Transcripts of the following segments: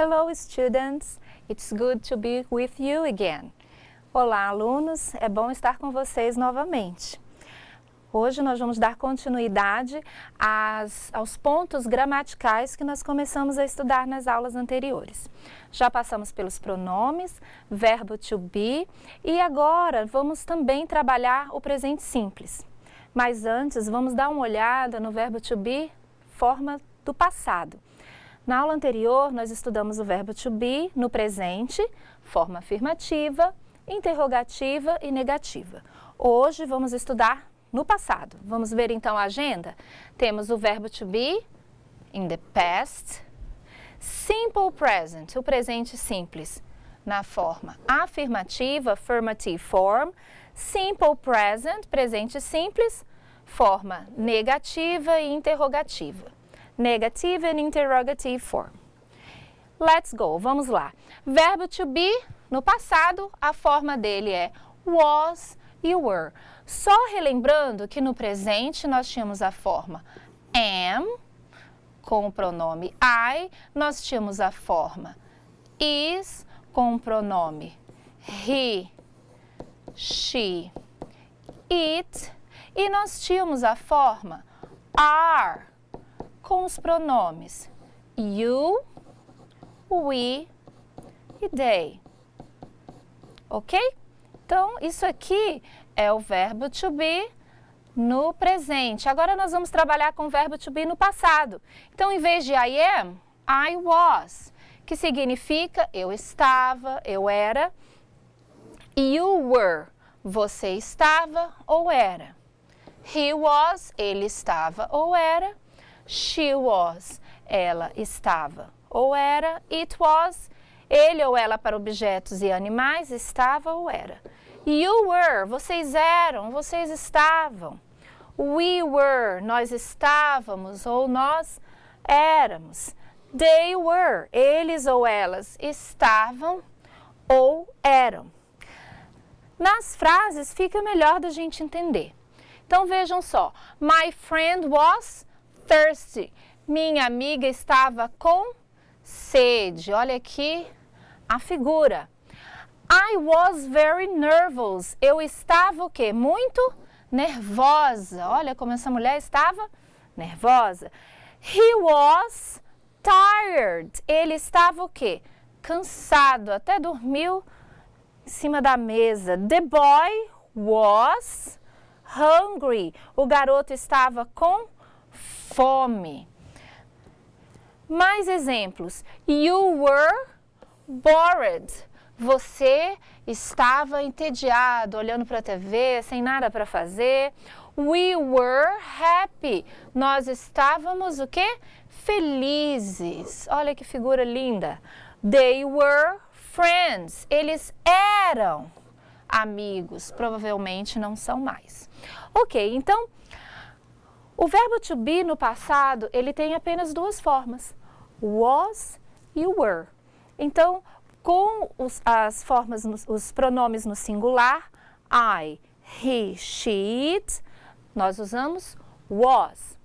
Hello, students. It's good to be with you again. Olá, alunos. É bom estar com vocês novamente. Hoje nós vamos dar continuidade aos pontos gramaticais que nós começamos a estudar nas aulas anteriores. Já passamos pelos pronomes, verbo to be e agora vamos também trabalhar o presente simples. Mas antes, vamos dar uma olhada no verbo to be, forma do passado. Na aula anterior, nós estudamos o verbo to be no presente, forma afirmativa, interrogativa e negativa. Hoje vamos estudar no passado. Vamos ver então a agenda? Temos o verbo to be in the past, simple present, o presente simples, na forma afirmativa, affirmative form, simple present, presente simples, forma negativa e interrogativa. Negative and interrogative form. Let's go, vamos lá. Verbo to be, no passado, a forma dele é was e were. Só relembrando que no presente nós tínhamos a forma am, com o pronome I, nós tínhamos a forma is, com o pronome he, she, it, e nós tínhamos a forma are, com os pronomes you, we e they. Ok? Então, isso aqui é o verbo to be no presente. Agora nós vamos trabalhar com o verbo to be no passado. Então, em vez de I am, I was, que significa eu estava, eu era. You were, você estava ou era. He was, ele estava ou era. She was, ela estava ou era. It was, ele ou ela para objetos e animais, estava ou era. You were, vocês eram, vocês estavam. We were, nós estávamos ou nós éramos. They were, eles ou elas estavam ou eram. Nas frases fica melhor da gente entender. Então vejam só, my friend was thirsty. Minha amiga estava com sede. Olha aqui a figura. I was very nervous. Eu estava o quê? Muito nervosa. Olha como essa mulher estava nervosa. He was tired. Ele estava o quê? Cansado. Até dormiu em cima da mesa. The boy was hungry. O garoto estava com fome. Mais exemplos. You were bored. Você estava entediado, olhando para a TV, sem nada para fazer. We were happy. Nós estávamos o quê? Felizes. Olha que figura linda. They were friends. Eles eram amigos. Provavelmente não são mais. Ok, então, o verbo to be no passado, ele tem apenas duas formas. Was e were. Então, com as formas, os pronomes no singular, I, he, she, it, nós usamos was.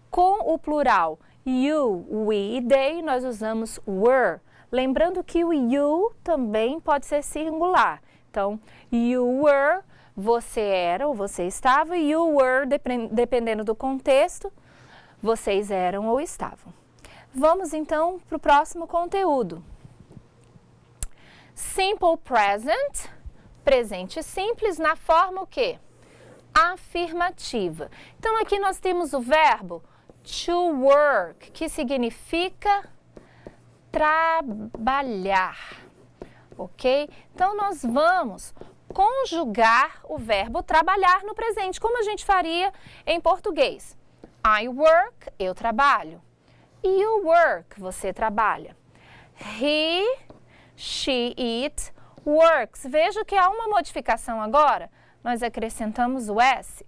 Com o plural, you, we, they, nós usamos were. Lembrando que o you também pode ser singular. Então, you were, você era ou você estava, you were, dependendo do contexto, vocês eram ou estavam. Vamos então para o próximo conteúdo. Simple present, presente simples, na forma o quê? Afirmativa. Então, aqui nós temos o verbo to work, que significa trabalhar, ok? Então, nós vamos conjugar o verbo trabalhar no presente, como a gente faria em português. I work, eu trabalho. You work, você trabalha. He, she, it, works. Veja que há uma modificação agora. Nós acrescentamos o S.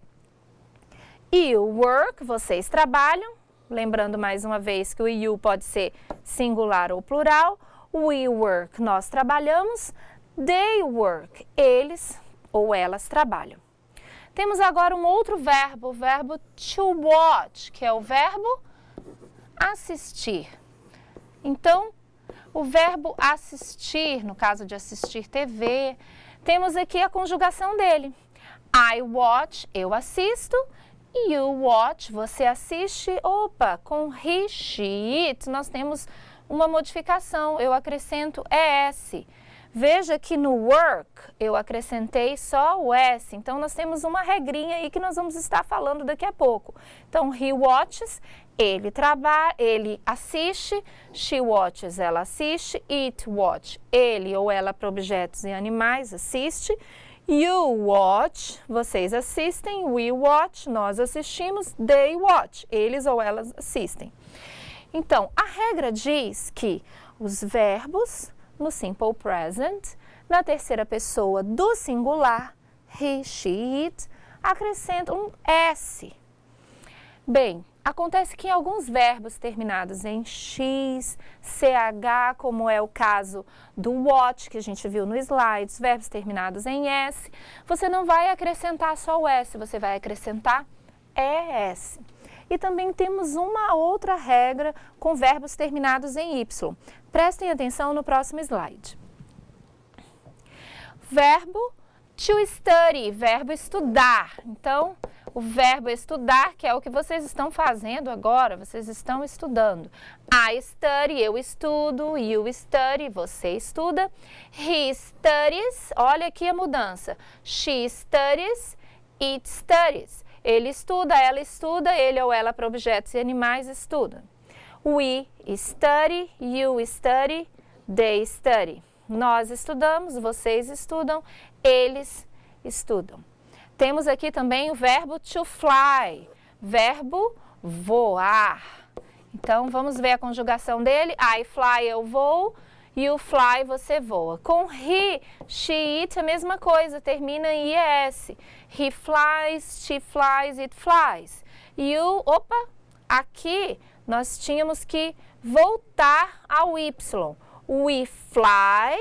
You work, vocês trabalham. Lembrando mais uma vez que o you pode ser singular ou plural. We work, nós trabalhamos. They work, eles ou elas trabalham. Temos agora um outro verbo, o verbo to watch, que é o verbo assistir. Então, O verbo assistir, no caso de assistir TV, temos aqui a conjugação dele. I watch, eu assisto. You watch, você assiste. Opa, com he, she, it, nós temos uma modificação. Eu acrescento ES. Veja que no work eu acrescentei só o S, então nós temos uma regrinha aí que nós vamos estar falando daqui a pouco. Então, he watches, ele trabalha, ele assiste, she watches, ela assiste, it watch, ele ou ela para objetos e animais assiste, you watch, vocês assistem, we watch, nós assistimos, they watch, eles ou elas assistem. Então, a regra diz que os verbos no simple present, na terceira pessoa do singular, he, she, it, acrescenta um S. Bem, acontece que em alguns verbos terminados em X, CH, como é o caso do watch, que a gente viu no slide, os verbos terminados em S, você não vai acrescentar só o S, você vai acrescentar ES. E também temos uma outra regra com verbos terminados em Y. Prestem atenção no próximo slide. Verbo to study, verbo estudar. Então, o verbo estudar, que é o que vocês estão fazendo agora, vocês estão estudando. I study, eu estudo. You study, você estuda. He studies, olha aqui a mudança. She studies, it studies. Ele estuda, ela estuda, ele ou ela para objetos e animais estuda. We study, you study, they study. Nós estudamos, vocês estudam, eles estudam. Temos aqui também o verbo to fly, verbo voar. Então, vamos ver a conjugação dele. I fly, eu voo. You fly, você voa. Com he, she, it, a mesma coisa, termina em IES. He flies, she flies, it flies. You, opa, aqui nós tínhamos que voltar ao Y. We fly,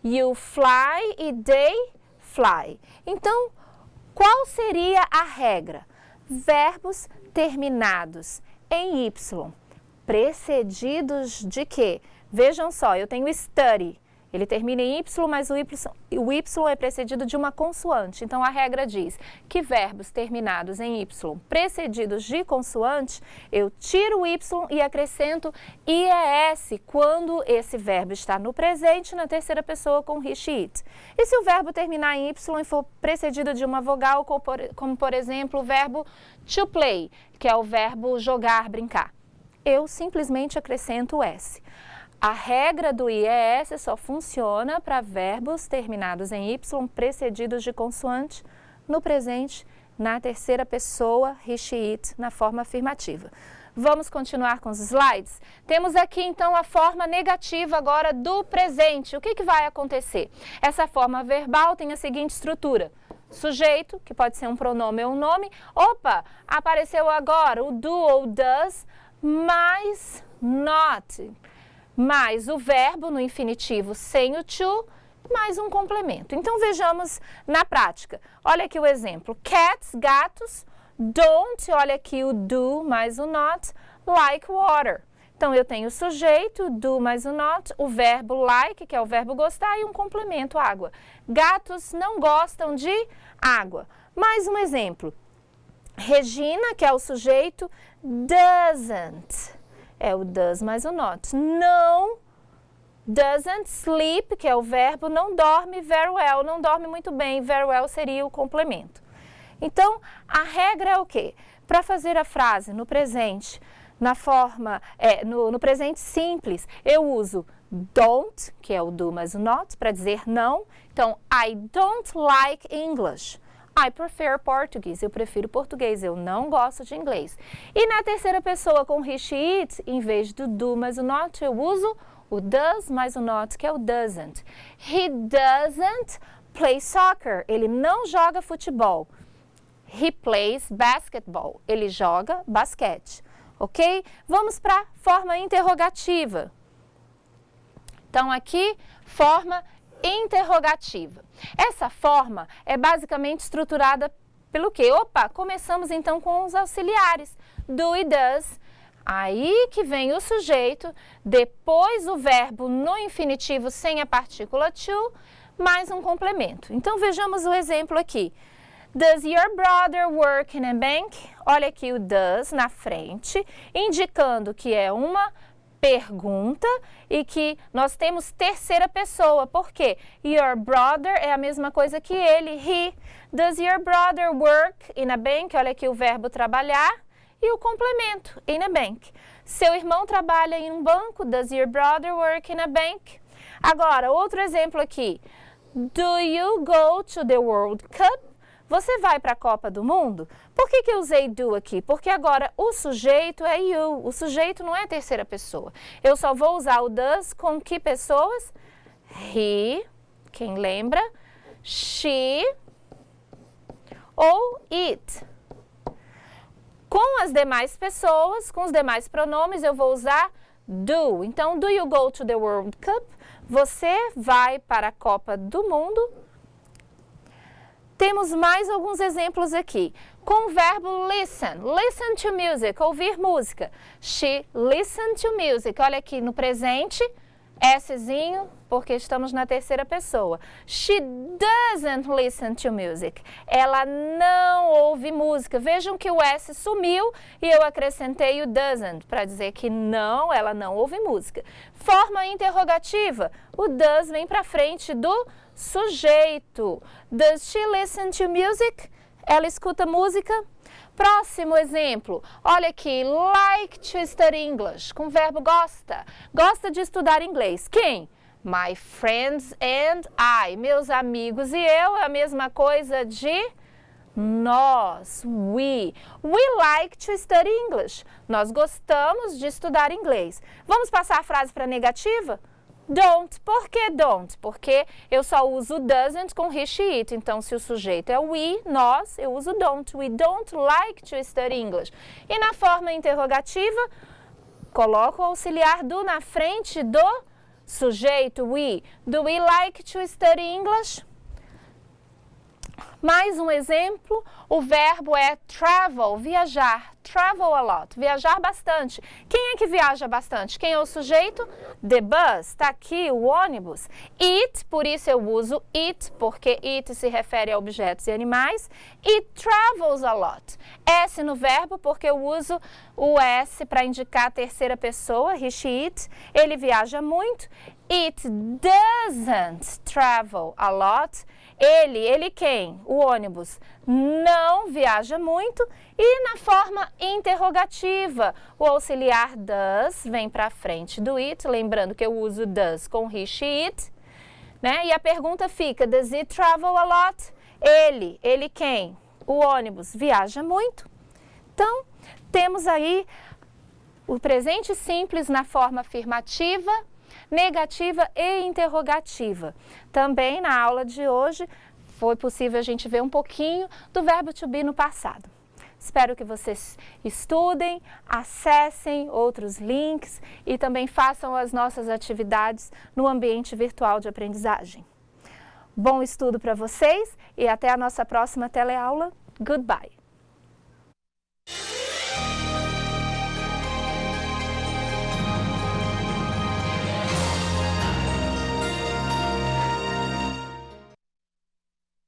you fly e they fly. Então, qual seria a regra? Verbos terminados em Y, precedidos de quê? Vejam só, eu tenho study, ele termina em Y, mas o Y é precedido de uma consoante. Então, a regra diz que verbos terminados em Y, precedidos de consoante, eu tiro o Y e acrescento IES quando esse verbo está no presente, na terceira pessoa com he, she, it. E se o verbo terminar em Y e for precedido de uma vogal, como por exemplo o verbo to play, que é o verbo jogar, brincar, eu simplesmente acrescento o S. A regra do IES só funciona para verbos terminados em Y precedidos de consoante no presente, na terceira pessoa, he, she, it, na forma afirmativa. Vamos continuar com os slides? Temos aqui então a forma negativa agora do presente. O que vai acontecer? Essa forma verbal tem a seguinte estrutura. Sujeito, que pode ser um pronome ou um nome. Opa, apareceu agora o do ou does, mais not. Mais o verbo no infinitivo sem o to, mais um complemento. Então, vejamos na prática. Olha aqui o exemplo. Cats, gatos, don't, olha aqui o do mais o not, like water. Então, eu tenho o sujeito, do mais o not, o verbo like, que é o verbo gostar, e um complemento, água. Gatos não gostam de água. Mais um exemplo. Regina, que é o sujeito, doesn't. É o does mais o not. Não, doesn't sleep, que é o verbo, não dorme very well, não dorme muito bem. Very well seria o complemento. Então, a regra é o quê? Para fazer a frase no presente, na forma, no presente simples, eu uso don't, que é o do mais o not, para dizer não. Então, I don't like English. I prefer Portuguese, eu prefiro português, eu não gosto de inglês. E na terceira pessoa com he, she, it, em vez do do mais o not, eu uso o does mais o not, que é o doesn't. He doesn't play soccer, ele não joga futebol. He plays basketball, ele joga basquete, ok? Vamos para a forma interrogativa. Então aqui, forma interrogativa. Essa forma é basicamente estruturada pelo quê? Opa, começamos então com os auxiliares. Do e does. Aí que vem o sujeito, depois o verbo no infinitivo sem a partícula to, mais um complemento. Então vejamos o exemplo aqui. Does your brother work in a bank? Olha aqui o does na frente, indicando que é uma pergunta e que nós temos terceira pessoa. Por quê? Your brother é a mesma coisa que ele, he. Does your brother work in a bank? Olha aqui o verbo trabalhar e o complemento, in a bank. Seu irmão trabalha em um banco. Does your brother work in a bank? Agora, outro exemplo aqui. Do you go to the World Cup? Você vai para a Copa do Mundo? Por que eu usei do aqui? Porque agora o sujeito é you, o sujeito não é a terceira pessoa. Eu só vou usar o does com que pessoas? He, quem lembra? She ou it. Com as demais pessoas, com os demais pronomes, eu vou usar do. Então, do you go to the World Cup? Você vai para a Copa do Mundo? Temos mais alguns exemplos aqui. Com o verbo listen. Listen to music, ouvir música. She listened to music. Olha aqui no presente, Szinho, porque estamos na terceira pessoa. She doesn't listen to music. Ela não ouve música. Vejam que o S sumiu e eu acrescentei o doesn't para dizer que não, ela não ouve música. Forma interrogativa. O does vem para frente do sujeito. Does she listen to music? Ela escuta música? Próximo exemplo, olha aqui, like to study English, com o verbo gosta. Gosta de estudar inglês. Quem? My friends and I. Meus amigos e eu, é a mesma coisa de nós, we. We like to study English. Nós gostamos de estudar inglês. Vamos passar a frase para negativa? Don't. Por que don't? Porque eu só uso doesn't com he, she, it. Então, se o sujeito é we, nós, eu uso don't. We don't like to study English. E na forma interrogativa, coloco o auxiliar do na frente do sujeito, we. Do we like to study English? Mais um exemplo, o verbo é travel, viajar. Travel a lot, viajar bastante. Quem é que viaja bastante? Quem é o sujeito? The bus, está aqui o ônibus. It, por isso eu uso it, porque it se refere a objetos e animais. It travels a lot. S no verbo, porque eu uso o S para indicar a terceira pessoa, he, she, it. Ele viaja muito. It doesn't travel a lot. Ele quem? O ônibus não viaja muito. E na forma interrogativa, o auxiliar does vem para frente do it, lembrando que eu uso does com he, she, it, né? E a pergunta fica, does it travel a lot? Ele quem? O ônibus viaja muito. Então, temos aí o presente simples na forma afirmativa, negativa e interrogativa. Também na aula de hoje foi possível a gente ver um pouquinho do verbo to be no passado. Espero que vocês estudem, acessem outros links e também façam as nossas atividades no ambiente virtual de aprendizagem. Bom estudo para vocês e até a nossa próxima teleaula. Goodbye!